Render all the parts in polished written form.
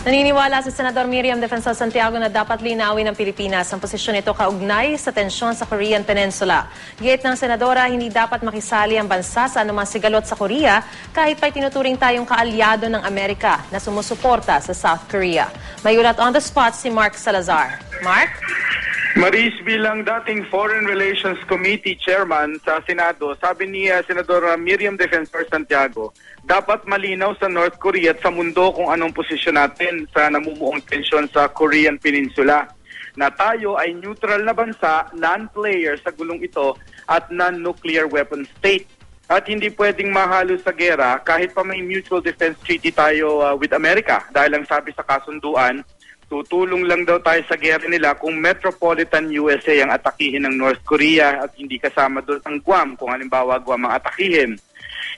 Naniniwala si Senador Miriam Defensor Santiago na dapat linawin ng Pilipinas ang posisyon nito kaugnay sa tensyon sa Korean Peninsula. Gate ng senadora, hindi dapat makisali ang bansa sa anumang sigalot sa Korea kahit pa'y tinuturing tayong kaalyado ng Amerika na sumusuporta sa South Korea. May ulat on the spot si Mark Salazar. Mark? Maris, bilang dating Foreign Relations Committee Chairman sa Senado, sabi ni Senadora Miriam Defensor Santiago, dapat malinaw sa North Korea at sa mundo kung anong posisyon natin sa namumuong tensyon sa Korean Peninsula. Na tayo ay neutral na bansa, non-player sa gulong ito at non-nuclear weapon state. At hindi pwedeng mahalo sa gera kahit pa may mutual defense treaty tayo with America. Dahil ang sabi sa kasunduan, tutulong lang daw tayo sa gera nila kung metropolitan USA ang atakihin ng North Korea at hindi kasama doon ang Guam kung halimbawa Guam ang atakihin.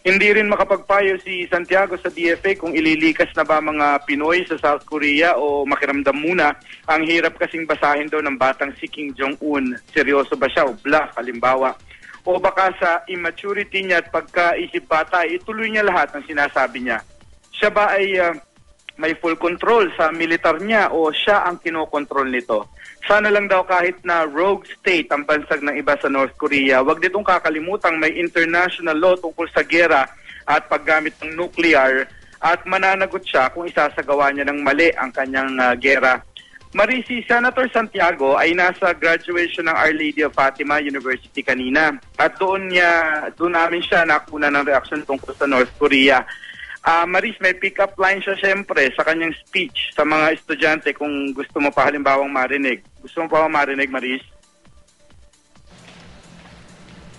Hindi rin makapagpayo si Santiago sa DFA kung ililikas na ba mga Pinoy sa South Korea o makiramdam muna. Ang hirap kasing basahin daw ng batang si Kim Jong-un. Seryoso ba siya o bluff halimbawa? O baka sa immaturity niya at pagkaisip bata, ituloy niya lahat ng sinasabi niya. Siya ba ay may full control sa militar niya o siya ang kinokontrol nito? Sana lang daw kahit na rogue state ang bansag ng iba sa North Korea, wag ditong kakalimutang may international law tungkol sa gera at paggamit ng nuclear at mananagot siya kung isasagawa niya ng mali ang kanyang gera. Marisi, Senator Santiago ay nasa graduation ng Our Lady of Fatima University kanina at doon namin siya nakuna ng reaksyon tungkol sa North Korea. Maris, may pick-up line siya siyempre sa kanyang speech sa mga estudyante kung gusto mo pa halimbawang marinig. Gusto mo pa marinig, Maris?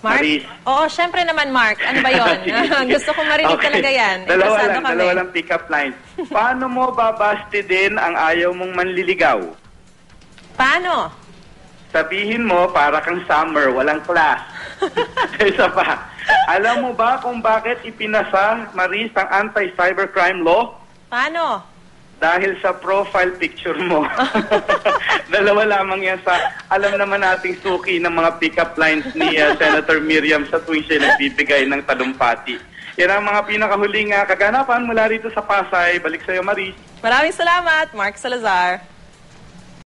Mark? Maris? Oo, siyempre naman, Mark. Ano ba yun? Gusto kong marinig talaga yan. Dalawa lang pick-up line. Paano mo babasti din ang ayaw mong manliligaw? Paano? Sabihin mo para kang summer, walang class. Isa pa. Alam mo ba kung bakit ipinasa, Maris, ang anti-cybercrime law? Paano? Dahil sa profile picture mo. Dalawa lamang yan sa alam naman nating suki ng mga pick-up lines ni Senator Miriam sa tuwing siya nagbibigay ng talumpati. Yan ang mga pinakahuling kaganapan mula rito sa Pasay. Balik sa'yo, Maris. Maraming salamat, Mark Salazar.